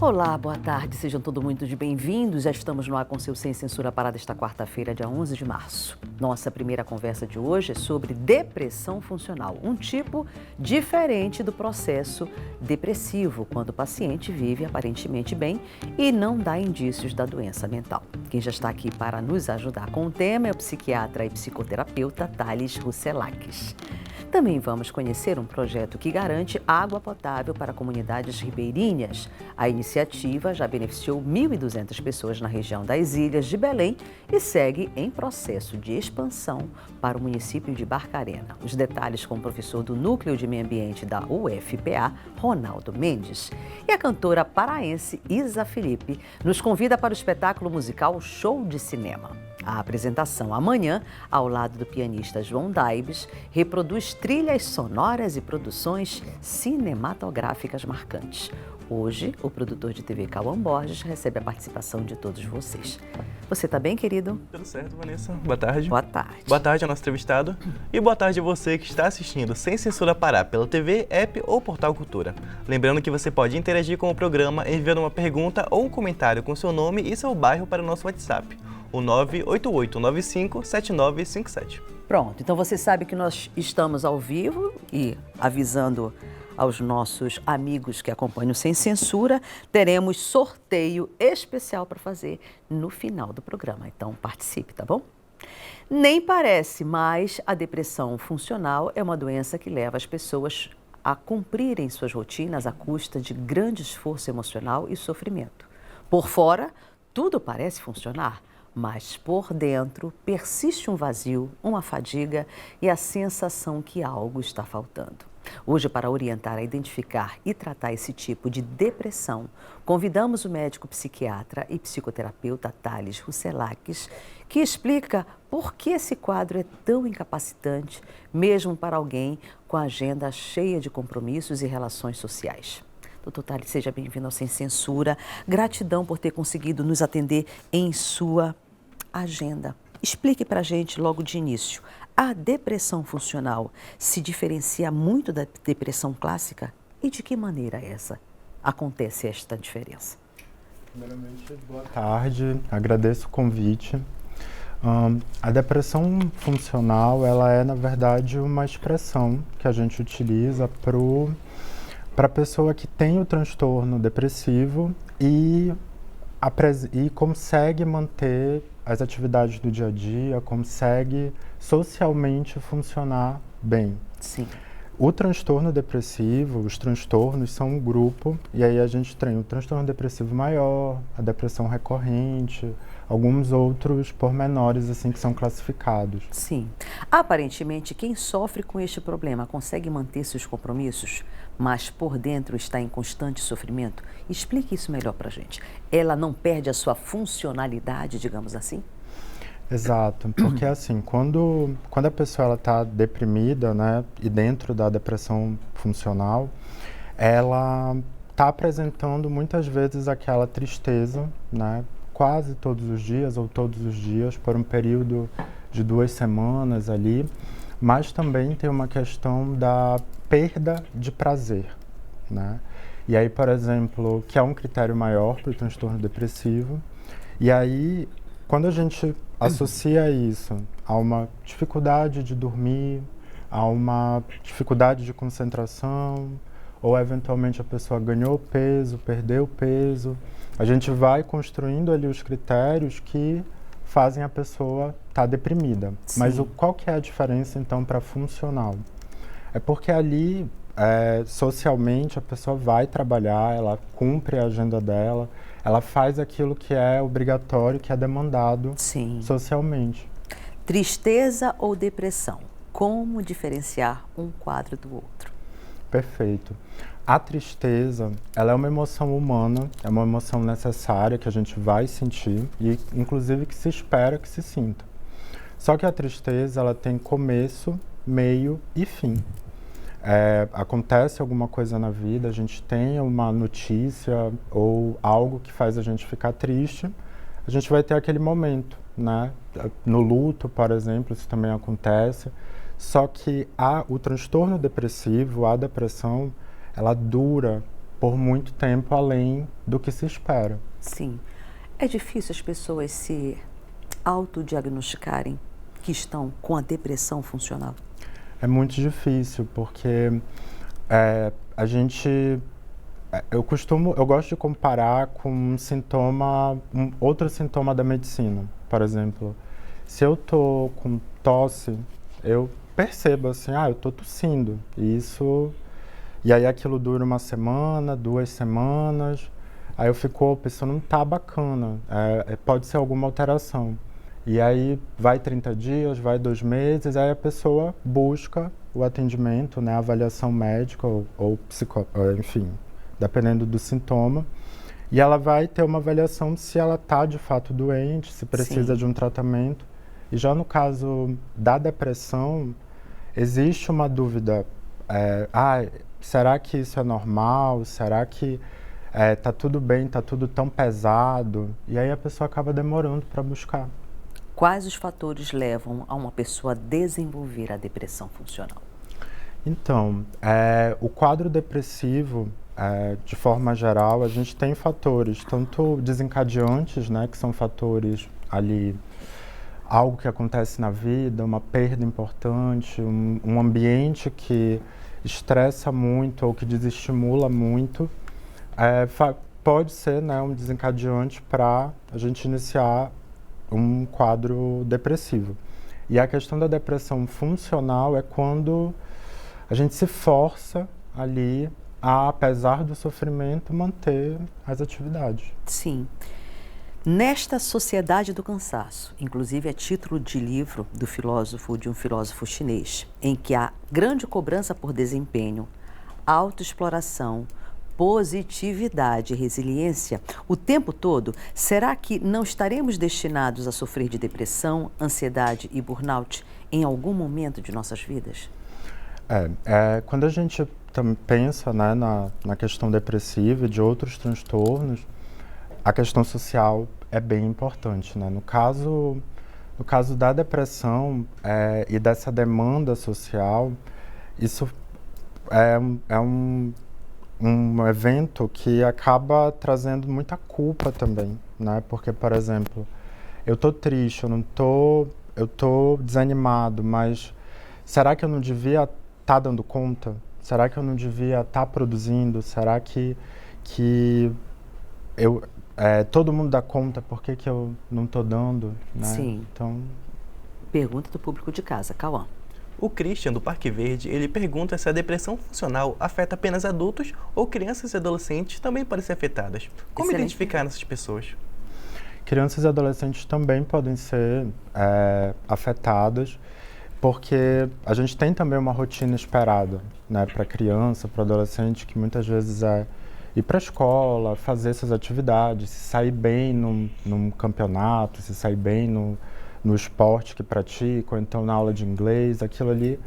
Olá, boa tarde, sejam todos muito bem-vindos. Já estamos no ar com seu Sem Censura para esta quarta-feira, dia 11 de março. Nossa primeira conversa de hoje é sobre depressão funcional, um tipo diferente do processo depressivo, quando o paciente vive aparentemente bem e não dá indícios da doença mental. Quem já está aqui para nos ajudar com o tema é o psiquiatra e psicoterapeuta Thales Rousselakis. Também vamos conhecer um projeto que garante água potável para comunidades ribeirinhas. A iniciativa já beneficiou 1.200 pessoas na região das Ilhas de Belém e segue em processo de expansão para o município de Barcarena. Os detalhes com o professor do Núcleo de Meio Ambiente da UFPA, Ronaldo Mendes. E a cantora paraense Isa Felipe nos convida para o espetáculo musical Show de Cinema. A apresentação amanhã, ao lado do pianista João Daibes, reproduz trilhas sonoras e produções cinematográficas marcantes. Hoje, o produtor de TV Cauã Borges recebe a participação de todos vocês. Você está bem, querido? Tudo certo, Vanessa. Boa tarde. Boa tarde. Boa tarde ao nosso entrevistado. E boa tarde a você que está assistindo Sem Censura Pará pela TV, app ou Portal Cultura. Lembrando que você pode interagir com o programa enviando uma pergunta ou um comentário com seu nome e seu bairro para o nosso WhatsApp, o 988957957. Pronto, então você sabe que nós estamos ao vivo e avisando aos nossos amigos que acompanham Sem Censura, teremos sorteio especial para fazer no final do programa. Então participe, tá bom? Nem parece, mas a depressão funcional é uma doença que leva as pessoas a cumprirem suas rotinas à custa de grande esforço emocional e sofrimento. Por fora, tudo parece funcionar, mas por dentro persiste um vazio, uma fadiga e a sensação que algo está faltando. Hoje, para orientar a identificar e tratar esse tipo de depressão, convidamos o médico psiquiatra e psicoterapeuta Thales Rousselakis, que explica por que esse quadro é tão incapacitante, mesmo para alguém com a agenda cheia de compromissos e relações sociais. Doutor Thales, seja bem-vindo ao Sem Censura. Gratidão por ter conseguido nos atender em sua agenda. Explique para a gente logo de início, a depressão funcional se diferencia muito da depressão clássica? E de que maneira acontece esta diferença? Primeiramente, boa tarde, agradeço o convite. A depressão funcional, ela é, na verdade, uma expressão que a gente utiliza para a pessoa que tem o transtorno depressivo e consegue manter as atividades do dia a dia, consegue socialmente funcionar bem. Sim. O transtorno depressivo, os transtornos são um grupo, e aí a gente tem o transtorno depressivo maior, a depressão recorrente, alguns outros pormenores assim que são classificados. Sim. Aparentemente, quem sofre com este problema consegue manter seus compromissos, mas por dentro está em constante sofrimento? Explique isso melhor para a gente. Ela não perde a sua funcionalidade, digamos assim? Exato, porque assim, quando a pessoa está deprimida, né, e dentro da depressão funcional, ela está apresentando muitas vezes aquela tristeza, né, quase todos os dias ou todos os dias, por um período de 2 semanas ali, mas também tem uma questão da perda de prazer, né? E aí, por exemplo, que é um critério maior para o transtorno depressivo, e aí, quando a gente associa isso a uma dificuldade de dormir, a uma dificuldade de concentração, ou eventualmente a pessoa ganhou peso, perdeu peso, a gente vai construindo ali os critérios que fazem a pessoa estar deprimida. Sim. Mas qual que é a diferença então para funcional? É porque ali, socialmente, a pessoa vai trabalhar, ela cumpre a agenda dela, ela faz aquilo que é obrigatório, que é demandado. Sim. Socialmente. Tristeza ou depressão? Como diferenciar um quadro do outro? Perfeito. A tristeza, ela é uma emoção humana, é uma emoção necessária que a gente vai sentir e, inclusive, que se espera que se sinta. Só que a tristeza, ela tem começo, meio e fim. Acontece alguma coisa na vida, a gente tem uma notícia ou algo que faz a gente ficar triste, a gente vai ter aquele momento, né? No luto, por exemplo, isso também acontece. Só que o transtorno depressivo, a depressão, ela dura por muito tempo além do que se espera. Sim. É difícil as pessoas se autodiagnosticarem que estão com a depressão funcional? É muito difícil, porque a gente... Eu gosto de comparar com outro sintoma da medicina. Por exemplo, se eu tô com tosse, eu percebo assim, eu tô tossindo. E aí aquilo dura uma semana, 2 semanas, aí eu fico, opa, isso não tá bacana, pode ser alguma alteração. E aí vai 30 dias, vai 2 meses, aí a pessoa busca o atendimento, né, a avaliação médica ou enfim, dependendo do sintoma. E ela vai ter uma avaliação se ela está de fato doente, se precisa de um tratamento. E já no caso da depressão, existe uma dúvida. Será que isso é normal? Será que tá tudo bem, tá tudo tão pesado? E aí a pessoa acaba demorando para buscar. Quais os fatores levam a uma pessoa a desenvolver a depressão funcional? Então, o quadro depressivo, de forma geral, a gente tem fatores, tanto desencadeantes, né, que são fatores ali, algo que acontece na vida, uma perda importante, um ambiente que estressa muito ou que desestimula muito, pode ser, né, um desencadeante para a gente iniciar um quadro depressivo. E a questão da depressão funcional é quando a gente se força ali a, apesar do sofrimento, manter as atividades. Sim. Nesta sociedade do cansaço, inclusive é título de livro de um filósofo chinês, em que há grande cobrança por desempenho, autoexploração, positividade e resiliência o tempo todo, será que não estaremos destinados a sofrer de depressão, ansiedade e burnout em algum momento de nossas vidas? Quando a gente pensa, né, na questão depressiva e de outros transtornos, a questão social é bem importante, né? No caso da depressão e dessa demanda social, isso é um evento que acaba trazendo muita culpa também, né? Porque, por exemplo, eu tô triste, eu tô desanimado, mas será que eu não devia estar dando conta? Será que eu não devia estar produzindo? Será que todo mundo dá conta, por que eu não tô dando? Né? Sim. Então... Pergunta do público de casa, Cauã. O Christian, do Parque Verde, ele pergunta se a depressão funcional afeta apenas adultos ou crianças e adolescentes também podem ser afetadas. Como Excelente. Identificar essas pessoas? Crianças e adolescentes também podem ser afetadas, porque a gente tem também uma rotina esperada, né, para criança, para adolescente, que muitas vezes é ir para a escola, fazer essas atividades, se sair bem num campeonato, se sair bem no esporte que pratica, ou então na aula de inglês, aquilo ali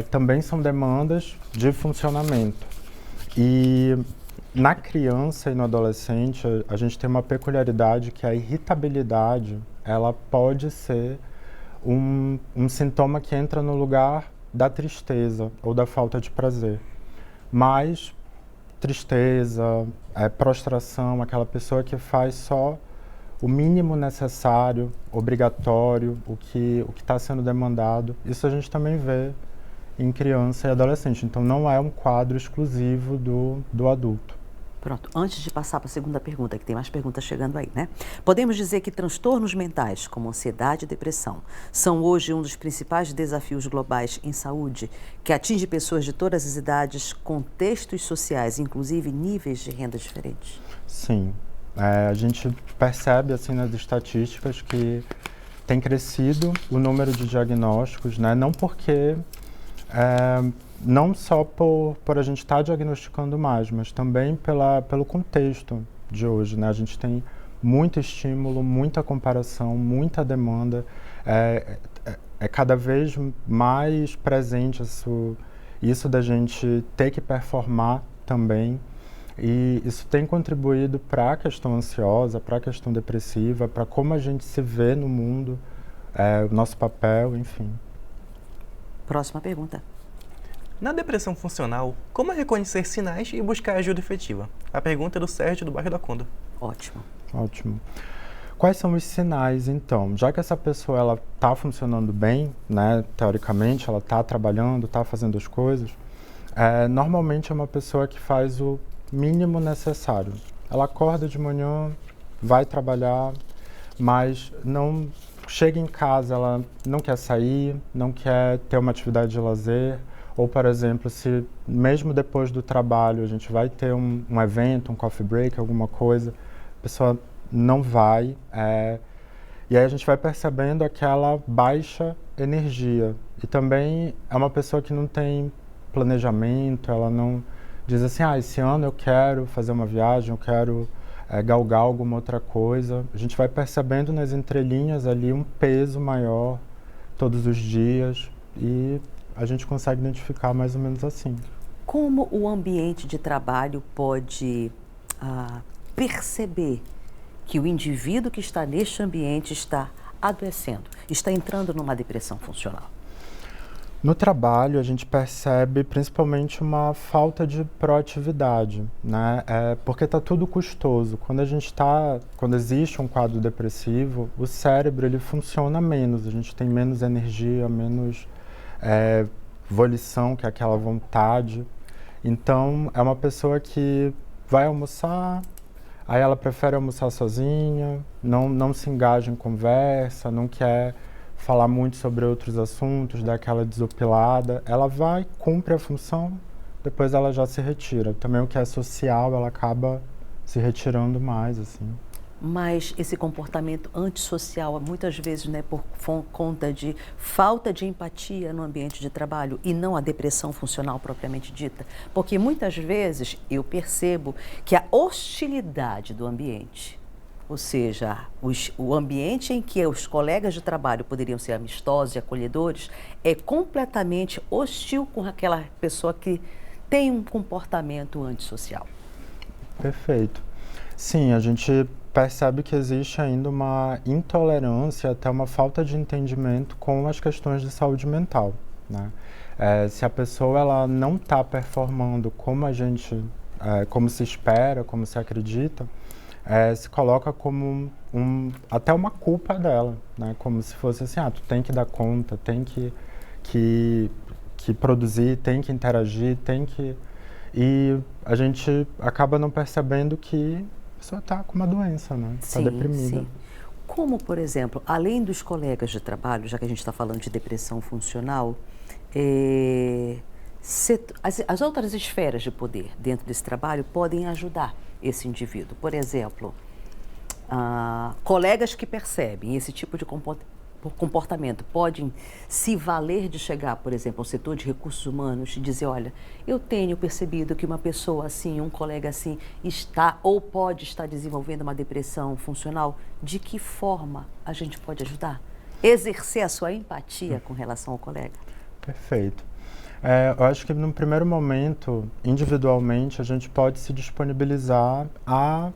também são demandas de funcionamento. E na criança e no adolescente, a gente tem uma peculiaridade que a irritabilidade, ela pode ser um sintoma que entra no lugar da tristeza ou da falta de prazer. Mas tristeza, prostração, aquela pessoa que faz só o mínimo necessário, obrigatório, o que está sendo demandado, isso a gente também vê em criança e adolescente. Então, não é um quadro exclusivo do adulto. Pronto, antes de passar para a segunda pergunta, que tem mais perguntas chegando aí, né? Podemos dizer que transtornos mentais, como ansiedade e depressão, são hoje um dos principais desafios globais em saúde, que atinge pessoas de todas as idades, contextos sociais, inclusive níveis de renda diferentes? Sim. A gente percebe, assim, nas estatísticas que tem crescido o número de diagnósticos, né? Não porque... não só por a gente estar diagnosticando mais, mas também pelo contexto de hoje, né? A gente tem muito estímulo, muita comparação, muita demanda. É cada vez mais presente isso da gente ter que performar também. E isso tem contribuído para a questão ansiosa, para a questão depressiva, para como a gente se vê no mundo, o nosso papel, enfim. Próxima pergunta. Na depressão funcional, como reconhecer sinais e buscar ajuda efetiva? A pergunta é do Sérgio do bairro da Conda. Ótimo. Ótimo. Quais são os sinais, então? Já que essa pessoa ela está funcionando bem, né, teoricamente, ela está trabalhando, está fazendo as coisas, normalmente é uma pessoa que faz o mínimo necessário. Ela acorda de manhã, vai trabalhar, mas não chega em casa, ela não quer sair, não quer ter uma atividade de lazer, ou, por exemplo, se mesmo depois do trabalho a gente vai ter um evento, um coffee break, alguma coisa, a pessoa não vai, e aí a gente vai percebendo aquela baixa energia. E também é uma pessoa que não tem planejamento, ela não diz assim, esse ano eu quero fazer uma viagem, eu quero galgar alguma outra coisa. A gente vai percebendo nas entrelinhas ali um peso maior todos os dias e a gente consegue identificar mais ou menos assim. Como o ambiente de trabalho pode perceber que o indivíduo que está neste ambiente está adoecendo, está entrando numa depressão funcional? No trabalho, a gente percebe principalmente uma falta de proatividade, né? Porque está tudo custoso. Quando existe um quadro depressivo, o cérebro ele funciona menos, a gente tem menos energia, menos volição, que é aquela vontade. Então, é uma pessoa que vai almoçar, aí ela prefere almoçar sozinha, não se engaja em conversa, não quer falar muito sobre outros assuntos, dar aquela desopilada. Ela vai, cumpre a função, depois ela já se retira. Também o que é social, ela acaba se retirando mais, assim. Mas esse comportamento antissocial, muitas vezes, né, por conta de falta de empatia no ambiente de trabalho e não a depressão funcional propriamente dita. Porque muitas vezes eu percebo que a hostilidade do ambiente, ou seja, o ambiente em que os colegas de trabalho poderiam ser amistosos e acolhedores, é completamente hostil com aquela pessoa que tem um comportamento antissocial. Perfeito. Sim, a gente percebe que existe ainda uma intolerância, até uma falta de entendimento com as questões de saúde mental, né? Se a pessoa ela não está performando como como se espera, como se acredita, se coloca como até uma culpa dela, né? Como se fosse assim, tu tem que dar conta, tem que produzir, tem que interagir, E a gente acaba não percebendo que a pessoa está com uma doença, né? Está deprimida. Sim. Como, por exemplo, além dos colegas de trabalho, já que a gente está falando de depressão funcional, as outras esferas de poder dentro desse trabalho podem ajudar esse indivíduo. Por exemplo, colegas que percebem esse tipo de comportamento podem se valer de chegar, por exemplo, ao setor de recursos humanos e dizer, olha, eu tenho percebido que uma pessoa assim, um colega assim, está ou pode estar desenvolvendo uma depressão funcional. De que forma a gente pode ajudar? Exercer a sua empatia com relação ao colega. Perfeito. Eu acho que no primeiro momento, individualmente, a gente pode se disponibilizar a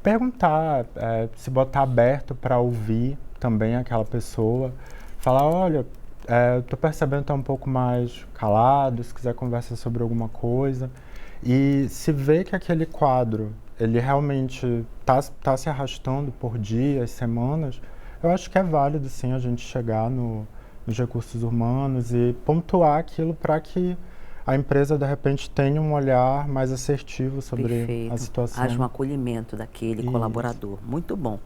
perguntar, se botar aberto para ouvir também aquela pessoa, falar, olha, estou percebendo que está um pouco mais calado, se quiser conversar sobre alguma coisa, e se vê que aquele quadro, ele realmente está se arrastando por dias, semanas, eu acho que é válido sim a gente chegar nos recursos humanos e pontuar aquilo para que a empresa, de repente, tenha um olhar mais assertivo sobre a situação. Haja um acolhimento daquele colaborador. Muito bom.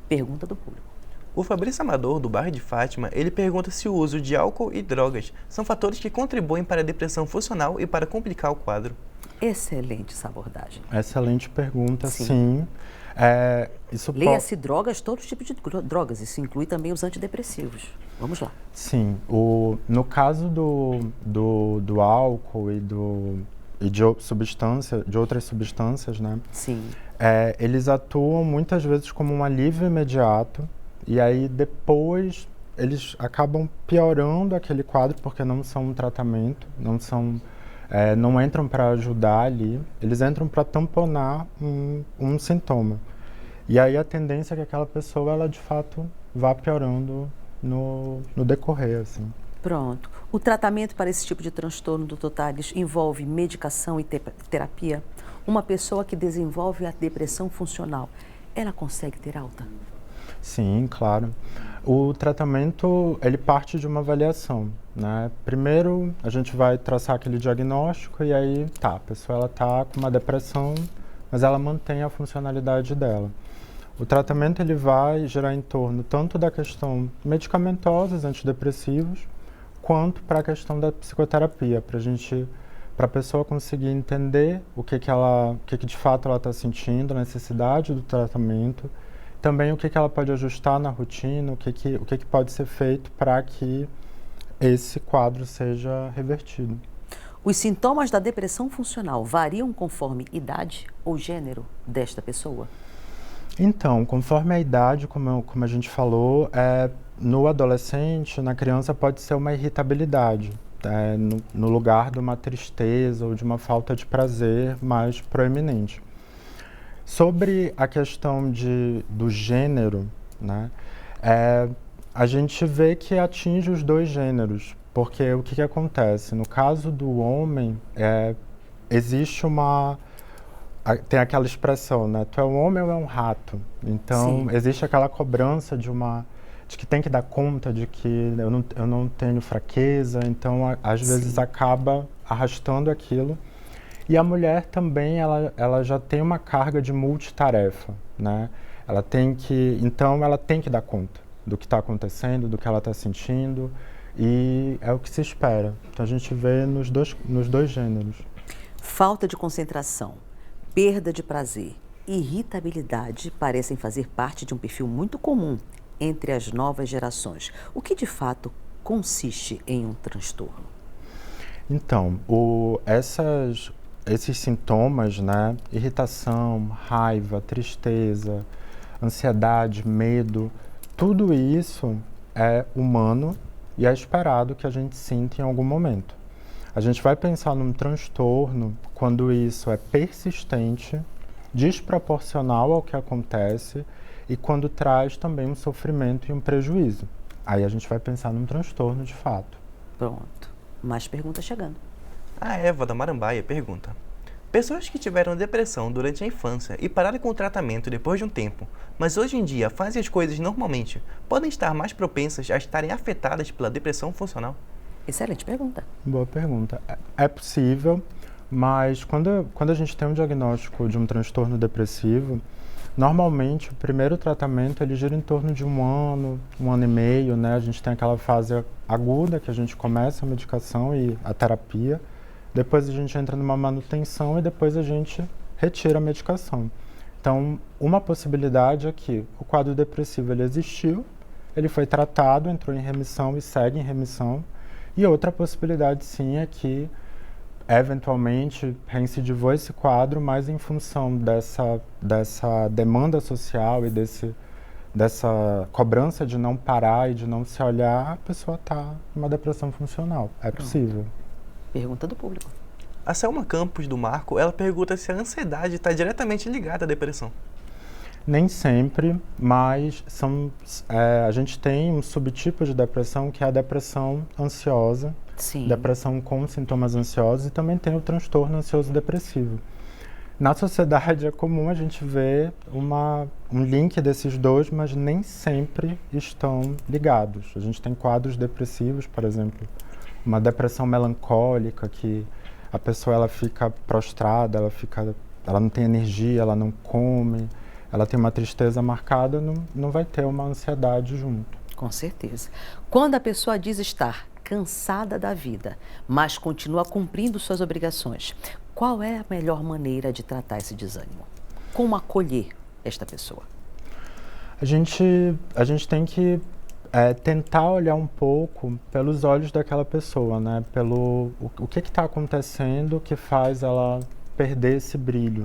Pergunta do público. O Fabrício Amador, do bairro de Fátima, ele pergunta se o uso de álcool e drogas são fatores que contribuem para a depressão funcional e para complicar o quadro. Excelente essa abordagem. Excelente pergunta, sim. Leia-se drogas, todo tipo de drogas, isso inclui também os antidepressivos. Vamos lá. Sim, no caso do álcool e de outras substâncias, né? Sim. Eles atuam muitas vezes como um alívio imediato e aí depois eles acabam piorando aquele quadro porque não são um tratamento, não entram para ajudar ali, eles entram para tamponar um sintoma. E aí a tendência é que aquela pessoa, ela de fato vá piorando no decorrer, assim. Pronto. O tratamento para esse tipo de transtorno do Totales envolve medicação e terapia? Uma pessoa que desenvolve a depressão funcional, ela consegue ter alta? Sim, claro. O tratamento, ele parte de uma avaliação, né? Primeiro, a gente vai traçar aquele diagnóstico e aí, tá, a pessoa ela tá com uma depressão, mas ela mantém a funcionalidade dela. O tratamento, ele vai girar em torno tanto da questão medicamentosa, antidepressivos, quanto para a questão da psicoterapia, para a pessoa conseguir entender o que que de fato ela está sentindo, a necessidade do tratamento, também o que ela pode ajustar na rotina, o que pode ser feito para que esse quadro seja revertido. Os sintomas da depressão funcional variam conforme idade ou gênero desta pessoa? Então, conforme a idade, como a gente falou, no adolescente, na criança, pode ser uma irritabilidade, no lugar de uma tristeza ou de uma falta de prazer mais proeminente. Sobre a questão do gênero, né, a gente vê que atinge os dois gêneros, porque o que acontece? No caso do homem, existe tem aquela expressão, né? Tu é um homem ou é um rato? Então, Sim. existe aquela cobrança de que tem que dar conta de que eu não tenho fraqueza, então às vezes acaba arrastando aquilo. E a mulher também, ela já tem uma carga de multitarefa, né? Então ela tem que dar conta do que está acontecendo, do que ela está sentindo, e é o que se espera. Então a gente vê nos dois gêneros. Falta de concentração, perda de prazer, irritabilidade parecem fazer parte de um perfil muito comum entre as novas gerações. O que de fato consiste em um transtorno? Então, esses sintomas, né, irritação, raiva, tristeza, ansiedade, medo, tudo isso é humano e é esperado que a gente sinta em algum momento. A gente vai pensar num transtorno quando isso é persistente, desproporcional ao que acontece e quando traz também um sofrimento e um prejuízo. Aí a gente vai pensar num transtorno de fato. Pronto. Mais perguntas chegando. A Eva da Marambaia pergunta: pessoas que tiveram depressão durante a infância e pararam com o tratamento depois de um tempo, mas hoje em dia fazem as coisas normalmente, podem estar mais propensas a estarem afetadas pela depressão funcional? Excelente pergunta. Boa pergunta. É possível, mas quando a gente tem um diagnóstico de um transtorno depressivo, normalmente o primeiro tratamento ele gira em torno de um ano e meio, né? A gente tem aquela fase aguda que a gente começa a medicação e a terapia, depois a gente entra numa manutenção e depois a gente retira a medicação. Então, uma possibilidade é que o quadro depressivo ele existiu, ele foi tratado, entrou em remissão e segue em remissão. E outra possibilidade, sim, é que, eventualmente, reincidivou esse quadro, mas em função dessa demanda social e dessa cobrança de não parar e de não se olhar, a pessoa está numa depressão funcional. É possível. Pergunta do público. A Selma Campos, do Marco, ela pergunta se a ansiedade está diretamente ligada à depressão. Nem sempre, mas a gente tem um subtipo de depressão que é a depressão ansiosa, Sim. depressão com sintomas ansiosos, e também tem o transtorno ansioso depressivo. Na sociedade é comum a gente ver um link desses dois, mas nem sempre estão ligados. A gente tem quadros depressivos, por exemplo, uma depressão melancólica, que a pessoa ela fica prostrada, ela não tem energia, ela não come, ela tem uma tristeza marcada, não vai ter uma ansiedade junto. Com certeza. Quando a pessoa diz estar cansada da vida, mas continua cumprindo suas obrigações, qual é a melhor maneira de tratar esse desânimo? Como acolher esta pessoa? A gente tem que tentar olhar um pouco pelos olhos daquela pessoa, né? O que está acontecendo que faz ela perder esse brilho.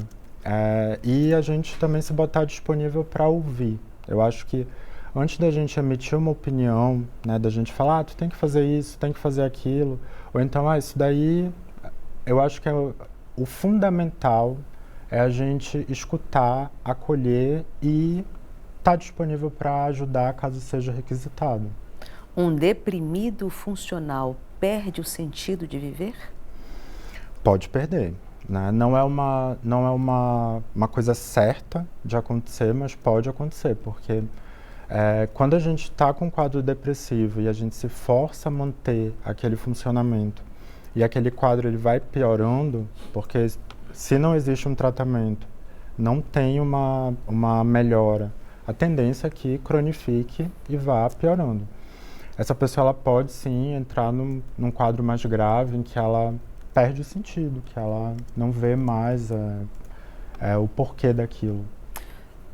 E a gente também se botar disponível para ouvir. Eu acho que antes da gente emitir uma opinião, né, da gente falar, tu tem que fazer isso, tem que fazer aquilo, ou então, isso daí, eu acho que o fundamental é a gente escutar, acolher e estar disponível para ajudar caso seja requisitado. Um deprimido funcional perde o sentido de viver? Pode perder, né? Não é uma coisa certa de acontecer, mas pode acontecer, porque quando a gente está com um quadro depressivo e a gente se força a manter aquele funcionamento e aquele quadro ele vai piorando, porque se não existe um tratamento, não tem uma melhora, a tendência é que cronifique e vá piorando. Essa pessoa ela pode sim entrar num quadro mais grave em que ela perde o sentido, que ela não vê mais o porquê daquilo.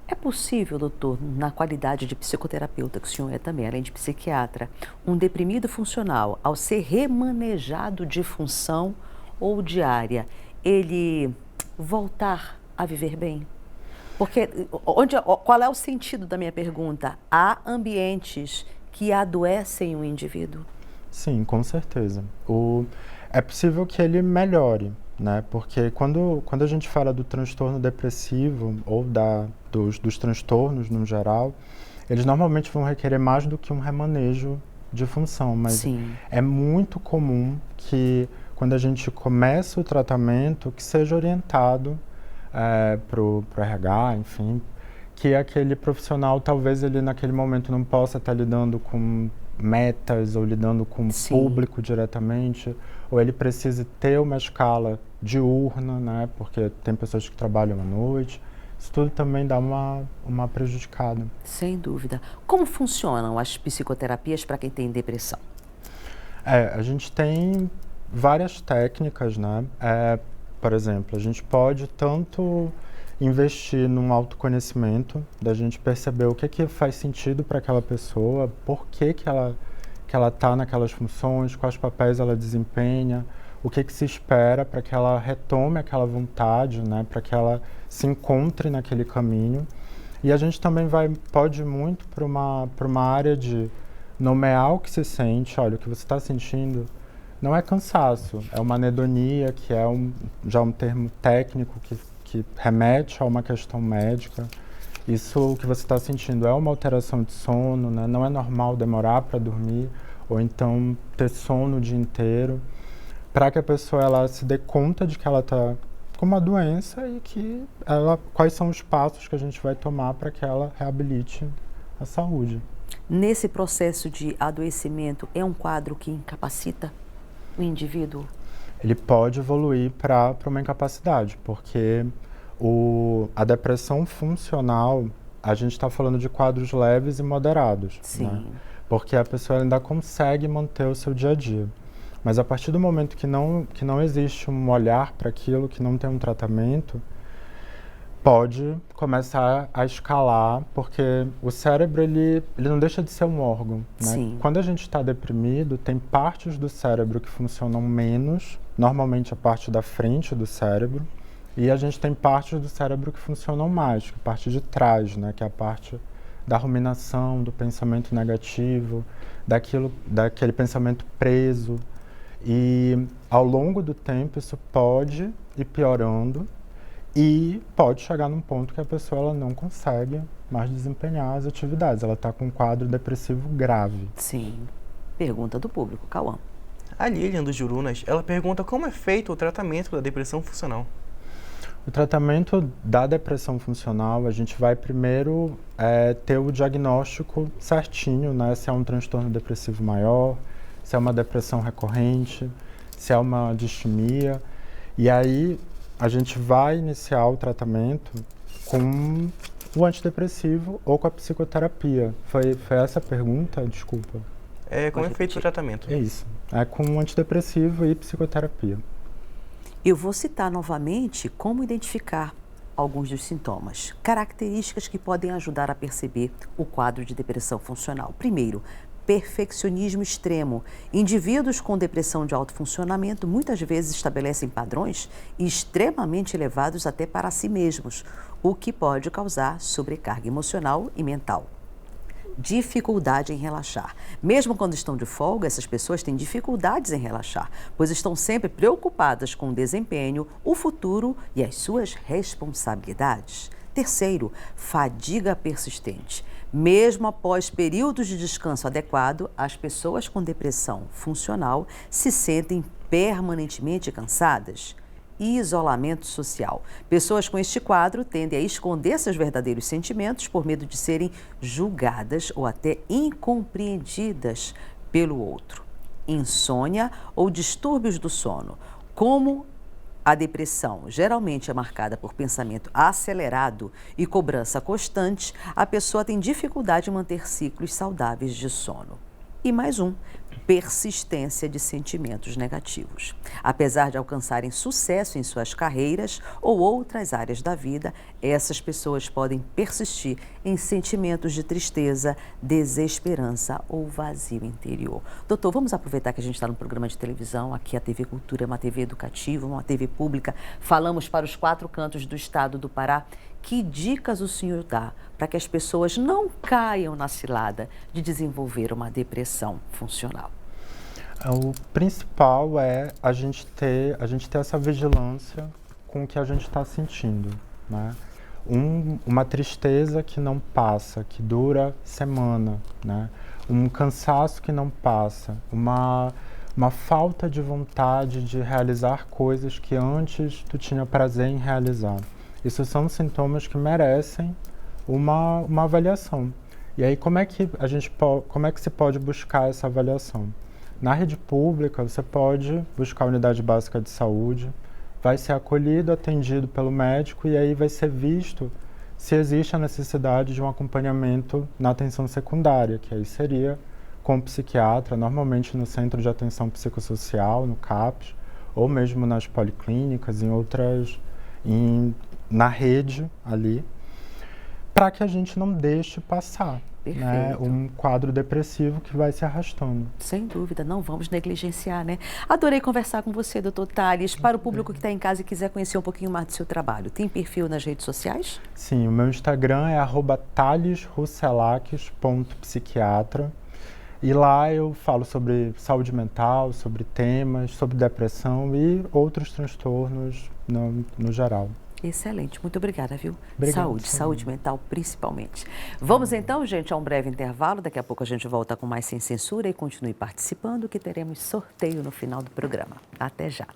É possível, doutor, na qualidade de psicoterapeuta, que o senhor é também, além de psiquiatra, um deprimido funcional, ao ser remanejado de função ou de área, ele voltar a viver bem? Porque, qual é o sentido da minha pergunta? Há ambientes que adoecem o indivíduo? Sim, com certeza. É possível que ele melhore, né? Porque quando a gente fala do transtorno depressivo ou dos transtornos no geral, eles normalmente vão requerer mais do que um remanejo de função, mas Sim. é muito comum que quando a gente começa o tratamento, que seja orientado para o RH, enfim, que aquele profissional talvez ele naquele momento não possa estar lidando com metas ou lidando com o público diretamente, ou ele precise ter uma escala diurna, né, porque tem pessoas que trabalham à noite. Isso tudo também dá uma prejudicada. Sem dúvida. Como funcionam as psicoterapias para quem tem depressão? A gente tem várias técnicas, né? Por exemplo, a gente pode tanto investir num autoconhecimento, da gente perceber o que faz sentido para aquela pessoa, por que ela está naquelas funções, quais papéis ela desempenha, o que se espera para que ela retome aquela vontade, né, para que ela se encontre naquele caminho. E a gente também pode ir muito para uma área de nomear o que se sente. Olha, o que você está sentindo não é cansaço, é uma anedonia, que é já um termo técnico que remete a uma questão médica. Isso que você está sentindo é uma alteração de sono, né? Não é normal demorar para dormir ou então ter sono o dia inteiro, para que a pessoa ela se dê conta de que ela está com uma doença e que quais são os passos que a gente vai tomar para que ela reabilite a saúde. Nesse processo de adoecimento, é um quadro que incapacita o indivíduo? Ele pode evoluir para uma incapacidade, porque a depressão funcional, a gente está falando de quadros leves e moderados. Sim. Né? Porque a pessoa ainda consegue manter o seu dia a dia. Mas a partir do momento que não existe um olhar para aquilo, que não tem um tratamento, pode começar a escalar, porque o cérebro ele não deixa de ser um órgão. Né? Sim. Quando a gente está deprimido, tem partes do cérebro que funcionam menos, normalmente a parte da frente do cérebro, e a gente tem partes do cérebro que funcionam mais, que é a parte de trás, né? Que é a parte da ruminação, do pensamento negativo, daquele pensamento preso. E ao longo do tempo isso pode ir piorando e pode chegar num ponto que a pessoa ela não consegue mais desempenhar as atividades. Ela está com um quadro depressivo grave. Sim. Pergunta do público, Cauã. A Lilian dos Jurunas, ela pergunta como é feito o tratamento da depressão funcional. O tratamento da depressão funcional, a gente vai primeiro ter o diagnóstico certinho, né? Se é um transtorno depressivo maior, se é uma depressão recorrente, se é uma distimia. E aí a gente vai iniciar o tratamento com o antidepressivo ou com a psicoterapia. Foi essa a pergunta? Desculpa. Como é feito o tratamento? É isso. É com antidepressivo e psicoterapia. Eu vou citar novamente como identificar alguns dos sintomas, características que podem ajudar a perceber o quadro de depressão funcional. Primeiro, perfeccionismo extremo. Indivíduos com depressão de alto funcionamento muitas vezes estabelecem padrões extremamente elevados até para si mesmos, o que pode causar sobrecarga emocional e mental. Dificuldade em relaxar. Mesmo quando estão de folga, essas pessoas têm dificuldades em relaxar, pois estão sempre preocupadas com o desempenho, o futuro e as suas responsabilidades. Terceiro, fadiga persistente. Mesmo após períodos de descanso adequado, as pessoas com depressão funcional se sentem permanentemente cansadas. Isolamento social. Pessoas com este quadro tendem a esconder seus verdadeiros sentimentos por medo de serem julgadas ou até incompreendidas pelo outro. Insônia ou distúrbios do sono. Como a depressão geralmente é marcada por pensamento acelerado e cobrança constante, a pessoa tem dificuldade em manter ciclos saudáveis de sono. E mais um, persistência de sentimentos negativos. Apesar de alcançarem sucesso em suas carreiras ou outras áreas da vida, essas pessoas podem persistir em sentimentos de tristeza, desesperança ou vazio interior. Doutor, vamos aproveitar que a gente está no programa de televisão, aqui a TV Cultura é uma TV educativa, uma TV pública, falamos para os 4 cantos do estado do Pará. Que dicas o senhor dá para que as pessoas não caiam na cilada de desenvolver uma depressão funcional? O principal é a gente ter essa vigilância com o que a gente está sentindo, né? Uma tristeza que não passa, que dura semana, né? Um cansaço que não passa, uma falta de vontade de realizar coisas que antes tu tinha prazer em realizar. Isso são sintomas que merecem uma avaliação. E aí, como é que se pode buscar essa avaliação? Na rede pública, você pode buscar a unidade básica de saúde, vai ser acolhido, atendido pelo médico e aí vai ser visto se existe a necessidade de um acompanhamento na atenção secundária, que aí seria com o psiquiatra, normalmente no Centro de Atenção Psicossocial, no CAPS, ou mesmo nas policlínicas, na rede ali, para que a gente não deixe passar, né, um quadro depressivo que vai se arrastando. Sem dúvida, não vamos negligenciar, né? Adorei conversar com você, doutor Thales. Para o público que está em casa e quiser conhecer um pouquinho mais do seu trabalho, tem perfil nas redes sociais? Sim, o meu Instagram é @thalesrusselaques.psiquiatra. E lá eu falo sobre saúde mental, sobre temas, sobre depressão e outros transtornos no geral. Excelente, muito obrigada, viu? Obrigado, Saúde mental principalmente. Vamos então, gente, a um breve intervalo. Daqui a pouco a gente volta com mais Sem Censura e continue participando que teremos sorteio no final do programa. Até já.